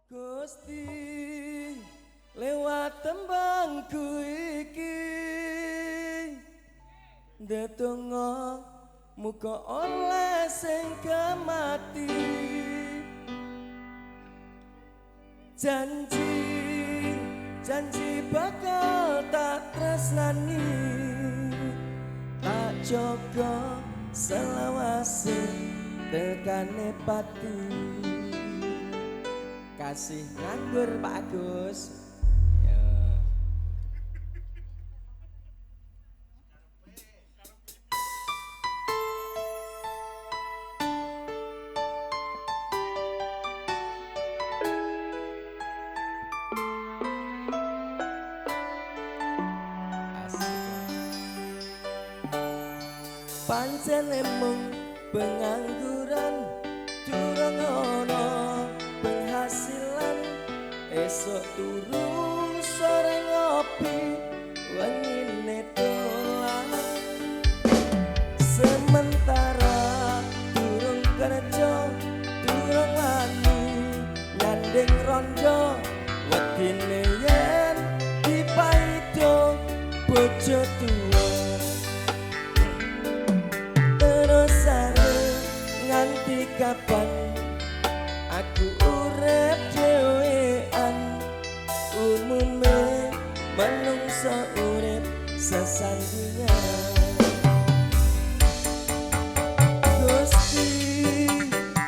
Gusti lewat tembangku iki ndedonga muga oleh sing kemati janji janji bakal tak tresnani tak jaga selawase tekane pati kasih nganggur Pak Agus. Pancen emang pengangguran durung ana penghasilan esok turu sore ngopi wengine dolan sementara durung kerja durung wani nyanding rondo wedine yen dipaido bojo tuwa nganti kapan aku urip dhewean umume manungsa urip sesandingan Gusti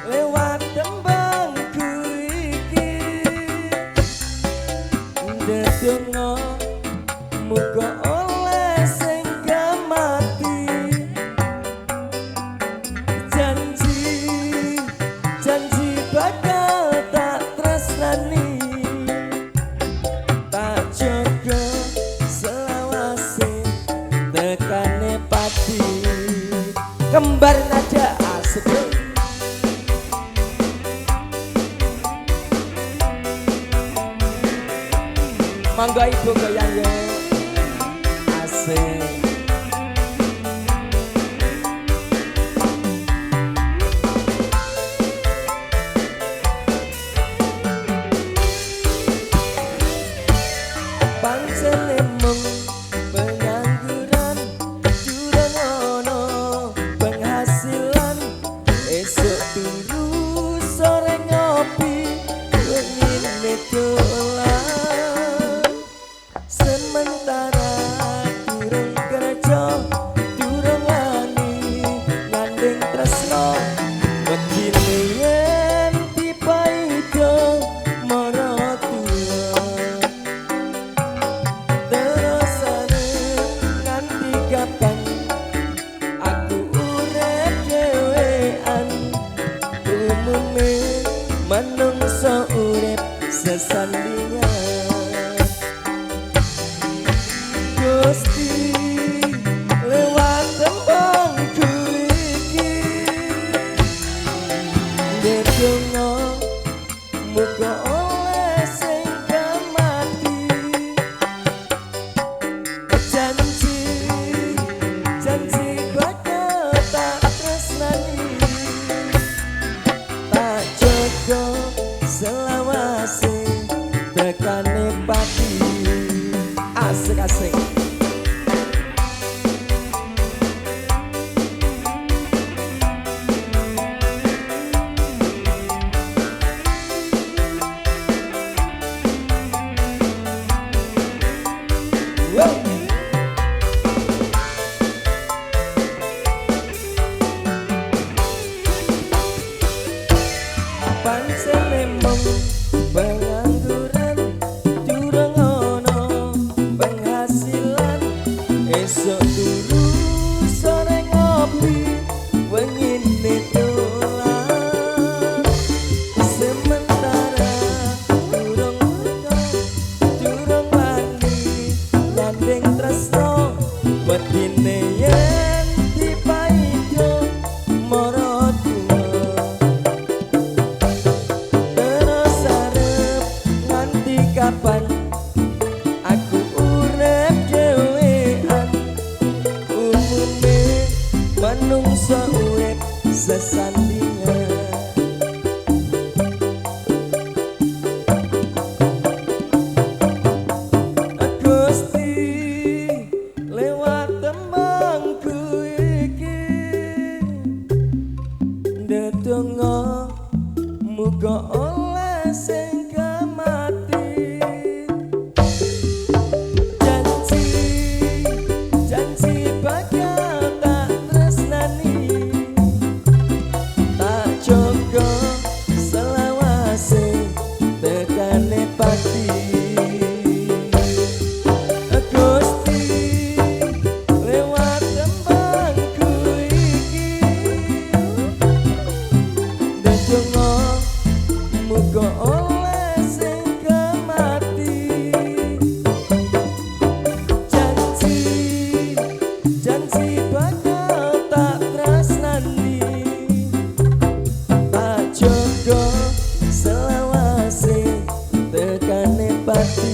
lewat tembangku iki ndedonga muga oleh sing kemati janji bakal tak tresnani tak jaga selawase tekane pati kembar nada asik mangga ibu goyang ya asik pancen emang pengangguran durung ana penghasilan esok turu sore ngopi wengine dolan sementara durung kerja durung wani nyanding tresno wedine yen dipaido marang manungsa urip sesandingan Gusti lewat tembangku iki ndedonga muga oleh sing kemati janji janji bakal tak tresnani tak jaga selawase tekane pati asik-asik wow. Pancen emang pengangguran durung ana penghasilan esok turu sore ngopi wengine dolan sementara durung kerja durung wani nyanding tresno wedine yen dipaido mara kapan aku urip dhewean umume manungsa urip sesandingan sing kemati. Janji janji bakal tak tresnani, tak jaga selawase tekane pati. Muga oleh sing kemati. Janji janji bakal tak tresnani, tak jaga selawase tekane pati.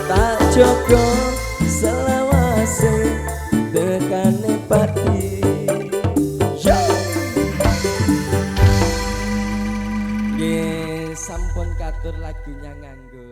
Tak jaga selawase tekane pati. Sampun katur lagunya nganggo